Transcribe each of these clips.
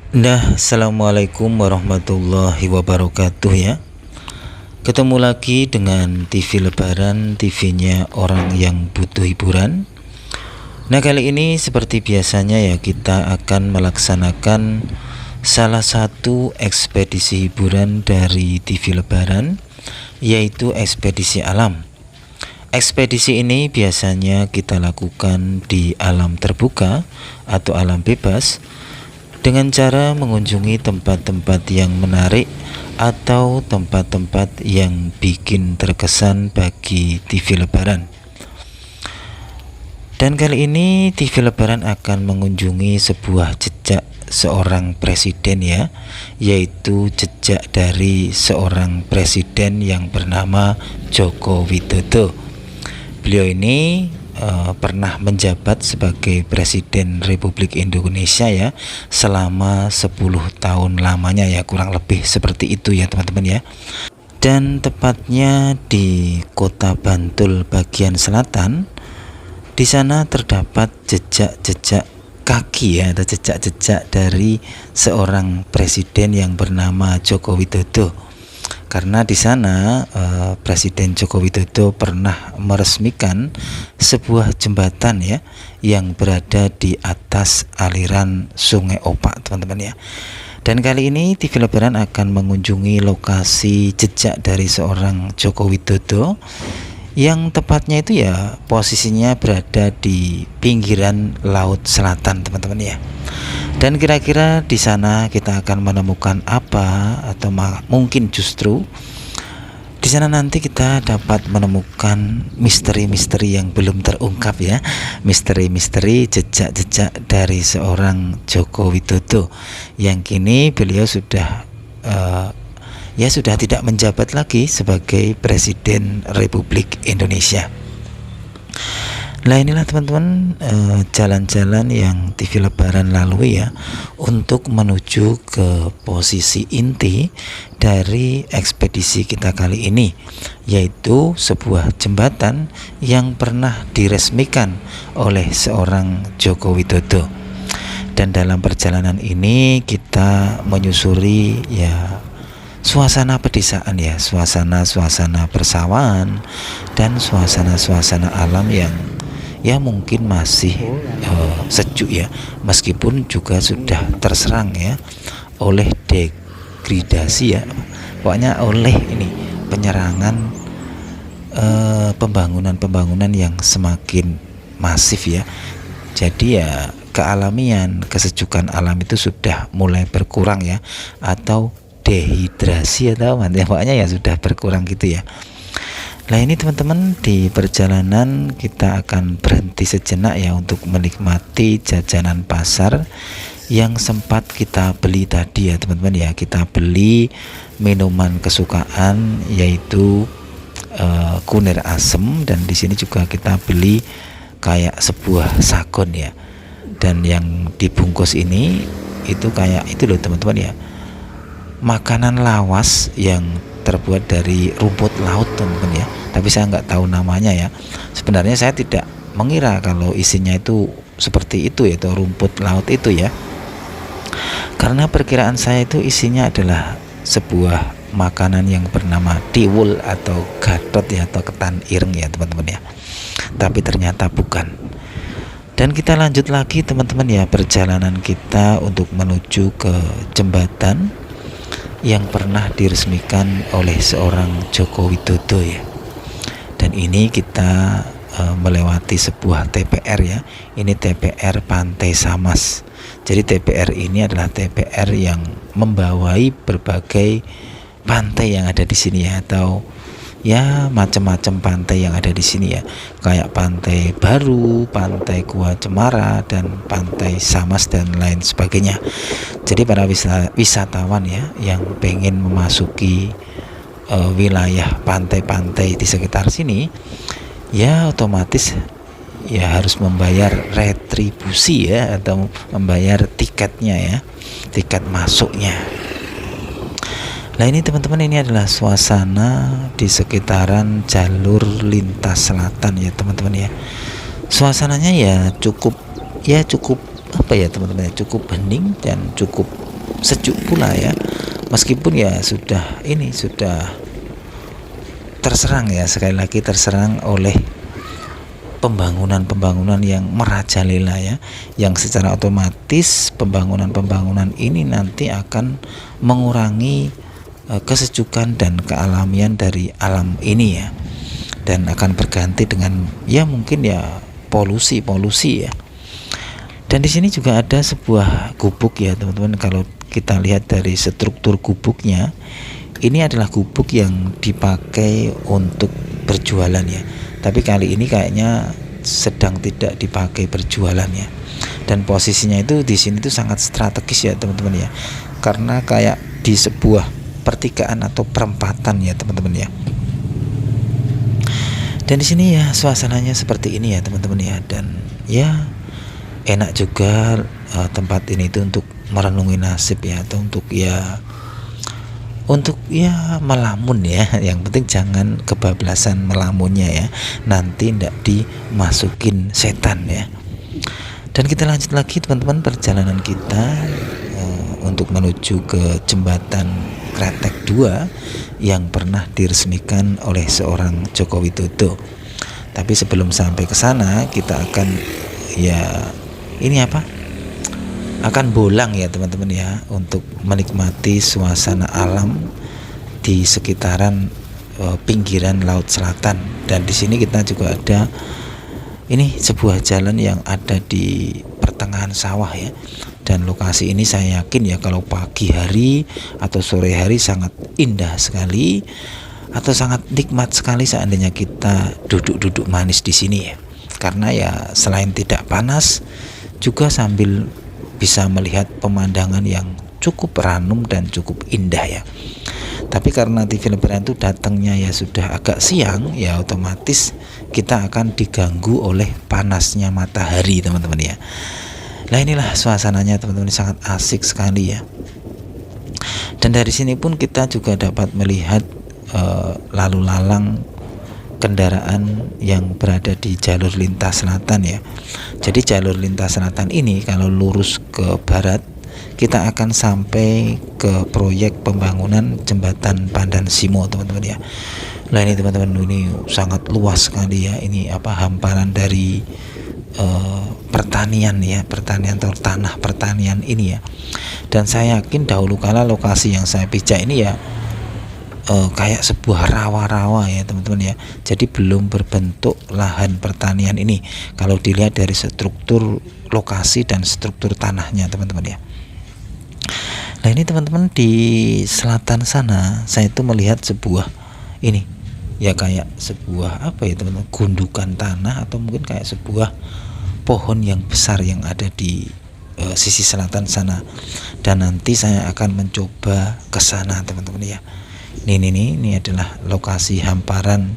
Assalamualaikum warahmatullahi wabarakatuh ya. Ketemu lagi dengan TV Lebaran, TV-nya orang yang butuh hiburan. Nah, kali ini seperti biasanya ya, kita akan melaksanakan salah satu ekspedisi hiburan dari TV Lebaran, yaitu ekspedisi alam. Ekspedisi ini biasanya kita lakukan di alam terbuka atau alam bebas, dengan cara mengunjungi tempat-tempat yang menarik atau tempat-tempat yang bikin terkesan bagi TV Lebaran. Dan kali ini TV Lebaran akan mengunjungi sebuah jejak seorang presiden ya, yaitu jejak dari seorang presiden yang bernama Joko Widodo. Beliau ini pernah menjabat sebagai Presiden Republik Indonesia ya, selama 10 tahun lamanya ya, kurang lebih seperti itu ya teman-teman ya. Dan tepatnya di Kota Bantul bagian selatan, di sana terdapat jejak-jejak kaki ya, atau jejak-jejak dari seorang presiden yang bernama Joko Widodo. Karena di sana Presiden Joko Widodo pernah meresmikan sebuah jembatan ya, yang berada di atas aliran Sungai Opak teman-teman ya. Dan kali ini TV Lebaran akan mengunjungi lokasi jejak dari seorang Joko Widodo, yang tepatnya itu ya posisinya berada di pinggiran Laut Selatan teman-teman ya. Dan kira-kira di sana kita akan menemukan apa, atau mungkin justru di sana nanti kita dapat menemukan misteri-misteri yang belum terungkap ya, misteri-misteri jejak-jejak dari seorang Joko Widodo yang kini beliau sudah tidak menjabat lagi sebagai Presiden Republik Indonesia. Nah, inilah teman-teman jalan-jalan yang TV Lebaran lalui ya, untuk menuju ke posisi inti dari ekspedisi kita kali ini, yaitu sebuah jembatan yang pernah diresmikan oleh seorang Joko Widodo. Dan dalam perjalanan ini kita menyusuri ya suasana pedesaan ya, suasana persawahan dan suasana alam yang ya mungkin masih sejuk ya, meskipun juga sudah terserang ya oleh degradasi ya, pokoknya oleh ini penyerangan pembangunan yang semakin masif ya. Jadi ya kealamian, kesejukan alam itu sudah mulai berkurang ya, atau dehidrasi atau pokoknya ya sudah berkurang gitu ya. Nah, ini teman-teman, di perjalanan kita akan berhenti sejenak ya untuk menikmati jajanan pasar yang sempat kita beli tadi ya teman-teman ya. Kita beli minuman kesukaan, yaitu kunir asem, dan di sini juga kita beli kayak sebuah sagon ya. Dan yang dibungkus ini itu kayak itu loh teman-teman ya, makanan lawas yang terbuat dari rumput laut teman-teman ya, tapi saya nggak tahu namanya ya. Sebenarnya saya tidak mengira kalau isinya itu seperti itu, yaitu rumput laut itu ya, karena perkiraan saya itu isinya adalah sebuah makanan yang bernama tiwul atau gatot ya, atau ketan ireng ya teman-teman ya, tapi ternyata bukan. Dan kita lanjut lagi teman-teman ya, perjalanan kita untuk menuju ke jembatan yang pernah diresmikan oleh seorang Joko Widodo ya. Dan ini kita melewati sebuah TPR ya. Ini TPR Pantai Samas. Jadi TPR ini adalah TPR yang membawai berbagai pantai yang ada di sini ya, atau ya macam-macam pantai yang ada di sini ya, kayak Pantai Baru, Pantai Gua Cemara, dan Pantai Samas dan lain sebagainya. Jadi para wisatawan ya yang pengen memasuki wilayah pantai-pantai di sekitar sini ya otomatis ya harus membayar retribusi ya, atau membayar tiketnya ya, tiket masuknya. Nah, ini teman-teman, ini adalah suasana di sekitaran jalur lintas selatan ya teman-teman ya. Suasananya ya cukup apa ya teman-teman, cukup hening dan cukup sejuk pula ya, meskipun ya sudah terserang ya, sekali lagi terserang oleh pembangunan yang merajalela ya, yang secara otomatis pembangunan ini nanti akan mengurangi kesejukan dan kealamian dari alam ini ya, dan akan berganti dengan ya mungkin ya polusi ya. Dan di sini juga ada sebuah gubuk ya teman-teman. Kalau kita lihat dari struktur gubuknya, ini adalah gubuk yang dipakai untuk berjualan ya, tapi kali ini kayaknya sedang tidak dipakai berjualan ya. Dan posisinya itu di sini tuh sangat strategis ya teman-teman ya, karena kayak di sebuah pertigaan atau perempatan ya teman-teman ya. Dan di sini ya suasananya seperti ini ya teman-teman ya, dan ya enak juga tempat ini itu untuk merenungi nasib ya, atau untuk melamun ya. Yang penting jangan kebablasan melamunnya ya, nanti tidak dimasukin setan ya. Dan kita lanjut lagi teman-teman perjalanan kita untuk menuju ke jembatan Kretek 2 yang pernah diresmikan oleh seorang Joko Widodo. Tapi sebelum sampai ke sana kita akan akan bolang ya teman-teman ya, untuk menikmati suasana alam di sekitaran pinggiran Laut Selatan. Dan di sini kita juga ada sebuah jalan yang ada di pertengahan sawah ya. Dan lokasi ini saya yakin ya kalau pagi hari atau sore hari sangat indah sekali, atau sangat nikmat sekali seandainya kita duduk manis di sini ya. Karena ya selain tidak panas, juga sambil bisa melihat pemandangan yang cukup ranum dan cukup indah ya. Tapi karena TV Lebaran itu datangnya ya sudah agak siang ya, otomatis kita akan diganggu oleh panasnya matahari teman-teman ya. Nah inilah suasananya teman-teman, sangat asik sekali ya. Dan dari sini pun kita juga dapat melihat lalu lalang kendaraan yang berada di jalur lintas selatan ya. Jadi jalur lintas selatan ini kalau lurus ke barat, kita akan sampai ke proyek pembangunan jembatan Pandan Simo teman-teman ya. Nah ini teman-teman, ini sangat luas sekali ya. Ini hamparan dari pertanian atau tanah pertanian ini ya. Dan saya yakin dahulu kala lokasi yang saya pijak ini ya kayak sebuah rawa-rawa ya teman-teman ya. Jadi belum berbentuk lahan pertanian ini kalau dilihat dari struktur lokasi dan struktur tanahnya teman-teman ya. Nah ini teman-teman, di selatan sana saya itu melihat sebuah kayak sebuah teman-teman, gundukan tanah atau mungkin kayak sebuah pohon yang besar yang ada di sisi selatan sana. Dan nanti saya akan mencoba ke sana teman-teman ya. Ini adalah lokasi hamparan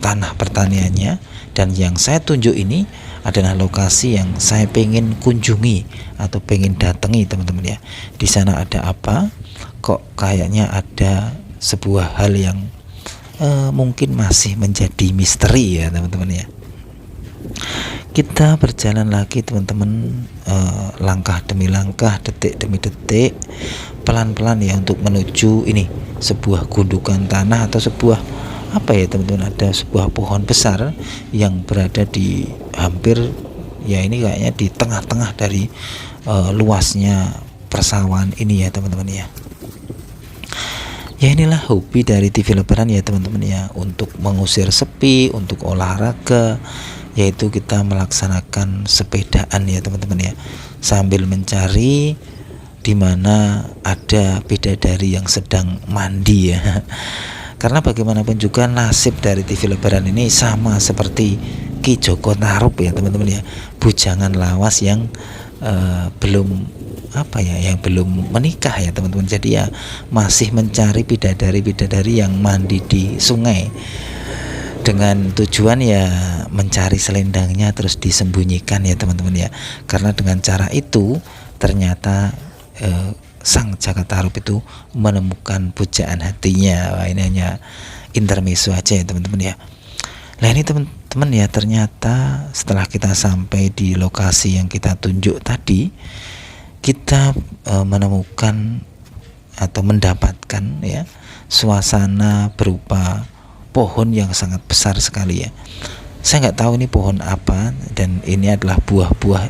tanah pertaniannya, dan yang saya tunjuk ini adalah lokasi yang saya pengen kunjungi atau pengen datangi teman-teman ya. Di sana ada apa? Kok kayaknya ada sebuah hal yang mungkin masih menjadi misteri ya teman-teman ya. Kita berjalan lagi teman-teman, langkah demi langkah, detik demi detik, pelan-pelan ya, untuk menuju sebuah gundukan tanah atau sebuah teman-teman, ada sebuah pohon besar yang berada di hampir kayaknya di tengah-tengah dari luasnya persawahan ini ya teman-teman ya. Ya inilah hobi dari TV Lebaran ya teman-teman ya, untuk mengusir sepi, untuk olahraga, yaitu kita melaksanakan sepedaan ya teman-teman ya, sambil mencari di mana ada bidadari yang sedang mandi ya. Karena bagaimanapun juga nasib dari TV Lebaran ini sama seperti Ki Joko Tarub ya teman-teman ya, bujangan lawas yang belum yang belum menikah ya teman-teman. Jadi ya masih mencari bidadari yang mandi di sungai, dengan tujuan ya mencari selendangnya terus disembunyikan ya teman-teman ya. Karena dengan cara itu ternyata sang Jaka Tarub itu menemukan pujaan hatinya. Wah, ini hanya intermezzo aja ya teman-teman ya. Nah ini teman-teman ya, ternyata setelah kita sampai di lokasi yang kita tunjuk tadi, kita menemukan atau mendapatkan ya suasana berupa pohon yang sangat besar sekali ya. Saya nggak tahu ini pohon apa, dan ini adalah buah-buah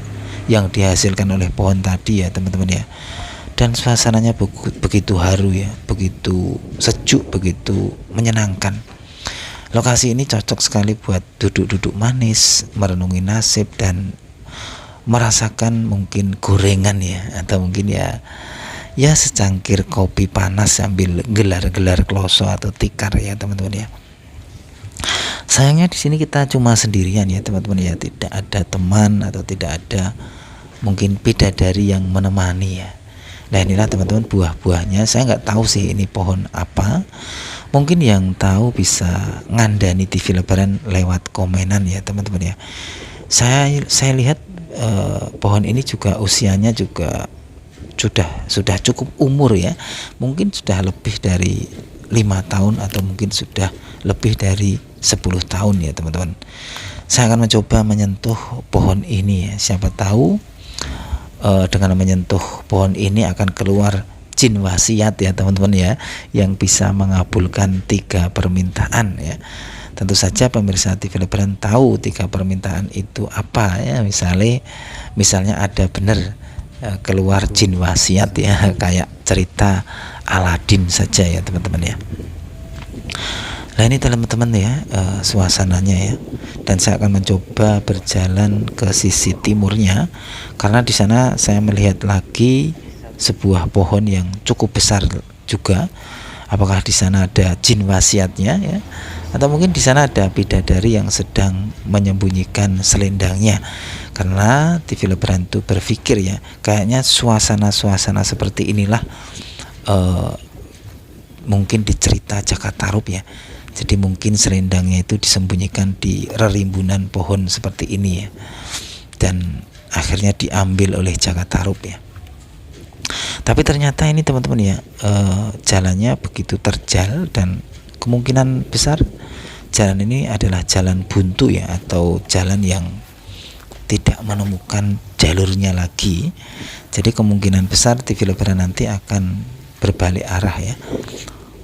yang dihasilkan oleh pohon tadi ya teman-teman ya. Dan suasananya begitu haru ya, begitu sejuk, begitu menyenangkan. Lokasi ini cocok sekali buat duduk-duduk manis, merenungi nasib, dan merasakan mungkin gorengan ya, atau mungkin ya secangkir kopi panas sambil gelar-gelar kloso atau tikar ya teman-teman ya. Sayangnya di sini kita cuma sendirian ya teman-teman ya, tidak ada teman atau tidak ada mungkin bidadari yang menemani ya. Nah inilah teman-teman buah-buahnya. Saya nggak tahu sih ini pohon apa. Mungkin yang tahu bisa ngandani TV Lebaran lewat komenan ya teman-teman ya. Saya lihat pohon ini juga usianya juga sudah cukup umur ya, mungkin sudah lebih dari 5 tahun atau mungkin sudah lebih dari 10 tahun ya teman-teman. Saya akan mencoba menyentuh pohon ini ya, siapa tahu dengan menyentuh pohon ini akan keluar jin wasiat ya teman-teman ya, yang bisa mengabulkan 3 permintaan ya. Tentu saja pemirsa TV Lebaran tahu 3 permintaan itu apa ya, misalnya ada benar keluar jin wasiat ya, kayak cerita Aladin saja ya teman-teman ya. Nah ini teman-teman ya suasananya ya, dan saya akan mencoba berjalan ke sisi timurnya karena di sana saya melihat lagi sebuah pohon yang cukup besar juga. Apakah di sana ada jin wasiatnya ya, atau mungkin di sana ada bidadari yang sedang menyembunyikan selendangnya. Karena TV Lebaran itu berpikir ya, kayaknya suasana seperti inilah mungkin di cerita Jakatarup ya. Jadi mungkin selendangnya itu disembunyikan di rerimbunan pohon seperti ini ya, dan akhirnya diambil oleh Jakatarup ya. Tapi ternyata ini teman-teman ya, jalannya begitu terjal, dan kemungkinan besar jalan ini adalah jalan buntu ya, atau jalan yang tidak menemukan jalurnya lagi. Jadi kemungkinan besar TV Lebaran nanti akan berbalik arah ya,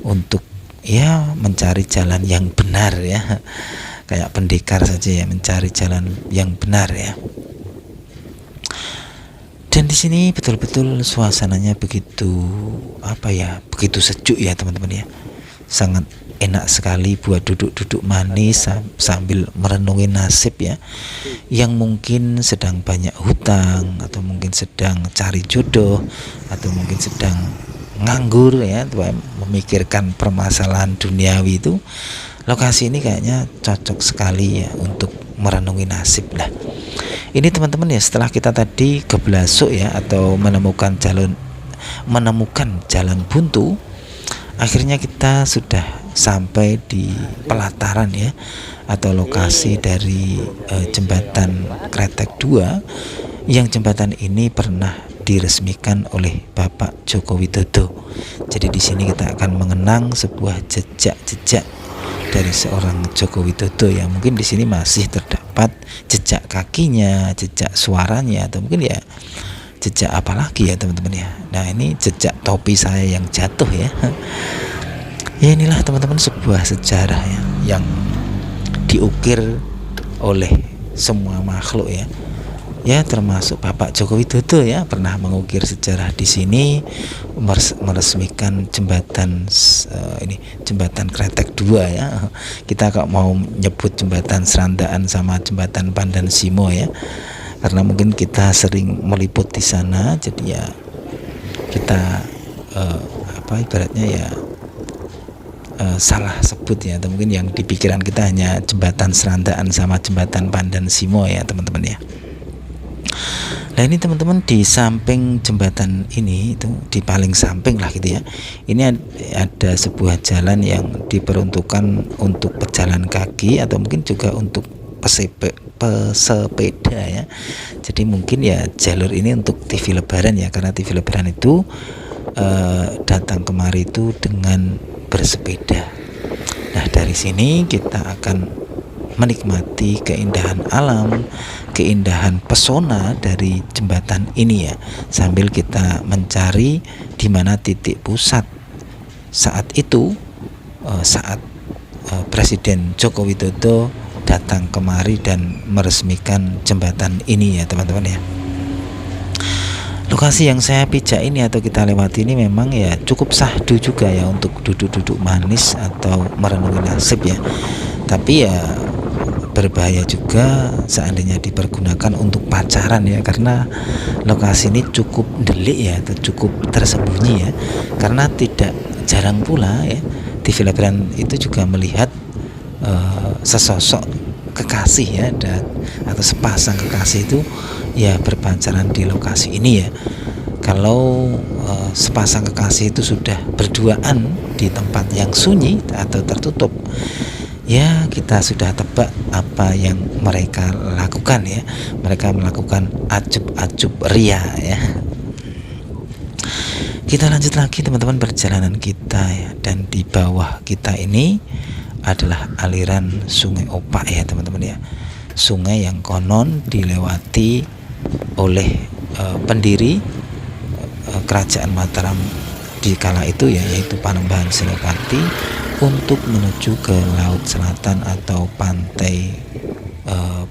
untuk ya mencari jalan yang benar ya, kayak pendekar saja ya, mencari jalan yang benar ya. Dan di sini betul-betul suasananya begitu begitu sejuk ya teman-teman ya, sangat enak sekali buat duduk-duduk manis sambil merenungi nasib ya, yang mungkin sedang banyak hutang, atau mungkin sedang cari jodoh, atau mungkin sedang nganggur ya, memikirkan permasalahan duniawi itu. Lokasi ini kayaknya cocok sekali ya untuk merenungi nasib lah. Ini teman-teman ya, setelah kita tadi geblasuk ya, atau menemukan jalan buntu, akhirnya kita sudah sampai di pelataran ya, atau lokasi dari jembatan Kretek 2, yang jembatan ini pernah diresmikan oleh Bapak Joko Widodo. Jadi di sini kita akan mengenang sebuah jejak-jejak dari seorang Joko Widodo ya. Mungkin di sini masih terdapat jejak kakinya, jejak suaranya, atau mungkin ya jejak apa lagi ya teman-teman ya. Nah ini jejak topi saya yang jatuh ya. Ya inilah teman-teman sebuah sejarah ya, yang diukir oleh semua makhluk ya. Ya termasuk Bapak Joko Widodo ya, pernah mengukir sejarah di sini, meresmikan jembatan jembatan Kretek 2 ya. Kita kok mau nyebut jembatan Serandaan sama jembatan Pandan Simo ya, karena mungkin kita sering meliput di sana, jadi ya kita ibaratnya ya salah sebut ya, atau mungkin yang di pikiran kita hanya jembatan Serandaan sama jembatan Pandan Simo ya teman-teman ya. Nah ini teman-teman, di samping jembatan ini, itu di paling samping lah gitu ya, ini ada sebuah jalan yang diperuntukkan untuk pejalan kaki, atau mungkin juga untuk pesepeda ya. Jadi mungkin ya jalur ini untuk TV Lebaran ya, karena TV Lebaran itu datang kemari itu dengan bersepeda. Nah dari sini kita akan menikmati keindahan alam, keindahan pesona dari jembatan ini ya, sambil kita mencari di mana titik pusat saat itu, saat Presiden Joko Widodo datang kemari dan meresmikan jembatan ini ya teman-teman ya. Lokasi yang saya pijak ini atau kita lewati ini memang ya cukup sahdu juga ya untuk duduk-duduk manis atau merenungi nasib ya. Tapi ya berbahaya juga seandainya dipergunakan untuk pacaran ya, karena lokasi ini cukup delik ya atau cukup tersembunyi ya. Karena tidak jarang pula ya TV Lebaran itu juga melihat sesosok kekasih ya atau sepasang kekasih itu ya berpacaran di lokasi ini ya. Kalau sepasang kekasih itu sudah berduaan di tempat yang sunyi atau tertutup, ya kita sudah tebak apa yang mereka lakukan ya. Mereka melakukan acub-acub ria ya. Kita lanjut lagi teman-teman perjalanan kita ya, dan di bawah kita ini adalah aliran Sungai Opak ya teman-teman ya. Sungai yang konon dilewati oleh pendiri kerajaan Mataram di kala itu ya, yaitu Panembahan Senopati, untuk menuju ke laut selatan atau pantai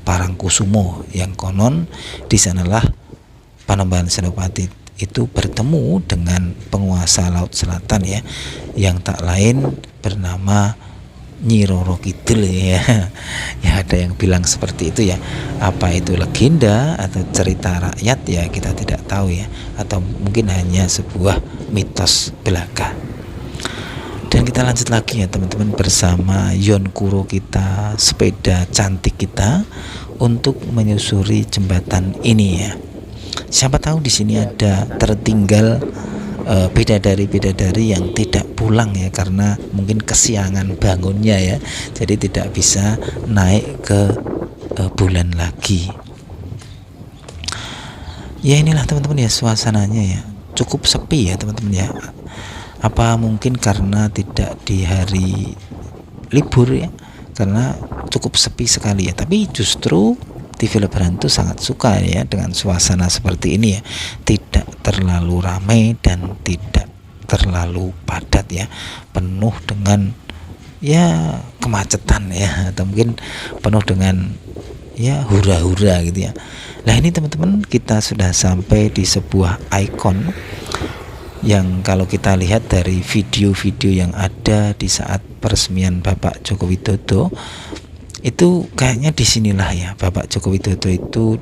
Parangkusumo, yang konon di sanalah Panembahan Senopati itu bertemu dengan penguasa laut selatan ya, yang tak lain bernama Nyi Roro Kidul ya. Ya ada yang bilang seperti itu ya. Apa itu legenda atau cerita rakyat ya kita tidak tahu ya, atau mungkin hanya sebuah mitos belaka. Dan kita lanjut lagi ya teman-teman bersama Yonkuro kita, sepeda cantik kita, untuk menyusuri jembatan ini ya. Siapa tahu di sini ada tertinggal bidadari-bidadari yang tidak pulang ya, karena mungkin kesiangan bangunnya ya, jadi tidak bisa naik ke bulan lagi. Ya inilah teman-teman ya suasananya ya, cukup sepi ya teman-teman ya. Apa mungkin karena tidak di hari libur ya, karena cukup sepi sekali ya. Tapi justru TV Lebaran itu sangat suka ya dengan suasana seperti ini ya, tidak terlalu ramai dan tidak terlalu padat ya, penuh dengan ya kemacetan ya, atau mungkin penuh dengan ya hura-hura gitu ya. Nah ini teman-teman kita sudah sampai di sebuah ikon yang kalau kita lihat dari video-video yang ada di saat peresmian Bapak Joko Widodo, itu kayaknya disinilah ya Bapak Joko Widodo itu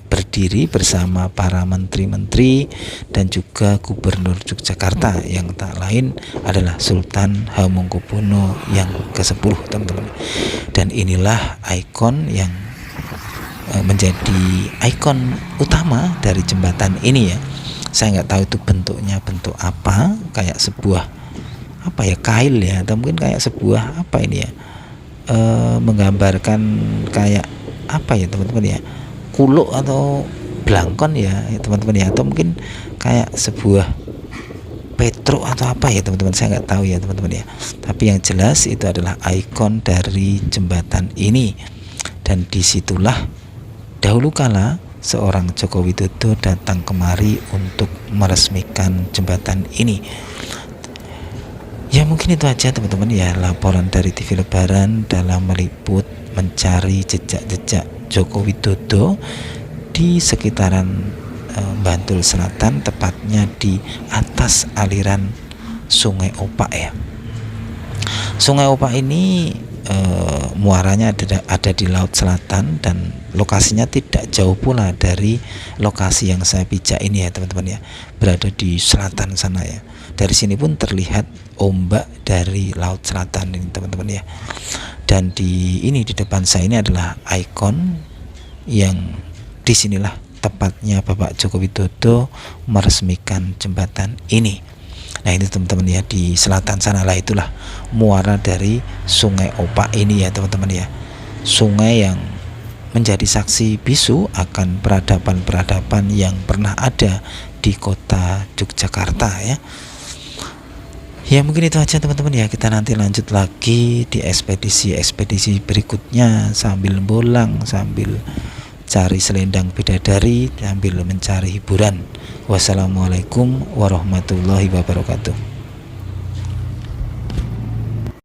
berdiri bersama para menteri-menteri dan juga Gubernur Yogyakarta yang tak lain adalah Sultan Hamengkubuwono yang ke-10 teman-teman. Dan inilah ikon yang menjadi ikon utama dari jembatan ini ya. Saya nggak tahu itu bentuknya bentuk apa, kayak sebuah apa ya, kail ya, atau mungkin kayak sebuah apa ini ya, menggambarkan kayak apa ya teman-teman ya, kuluk atau blangkon ya teman-teman ya, atau mungkin kayak sebuah petro atau apa ya teman-teman, saya nggak tahu ya teman-teman ya. Tapi yang jelas itu adalah ikon dari jembatan ini, dan disitulah dahulu kala seorang Joko Widodo datang kemari untuk meresmikan jembatan ini. Ya mungkin itu aja teman-teman ya laporan dari TV Lebaran dalam meliput mencari jejak-jejak Joko Widodo di sekitaran Bantul Selatan, tepatnya di atas aliran Sungai Opak ya. Sungai Opak ini muaranya ada di Laut Selatan, dan lokasinya tidak jauh pula dari lokasi yang saya pijak ini ya teman-teman ya, berada di selatan sana ya. Dari sini pun terlihat ombak dari Laut Selatan ini teman-teman ya. Dan di depan saya ini adalah ikon yang disinilah tepatnya Bapak Joko Widodo meresmikan jembatan ini. Nah ini teman-teman ya, di selatan sana lah, itulah muara dari Sungai Opak ini ya teman-teman ya. Sungai yang menjadi saksi bisu akan peradaban-peradaban yang pernah ada di kota Yogyakarta ya. Ya mungkin itu aja teman-teman ya, kita nanti lanjut lagi di ekspedisi berikutnya sambil bolang, sambil cari selendang bidadari, sambil mencari hiburan. Wassalamualaikum warahmatullahi wabarakatuh.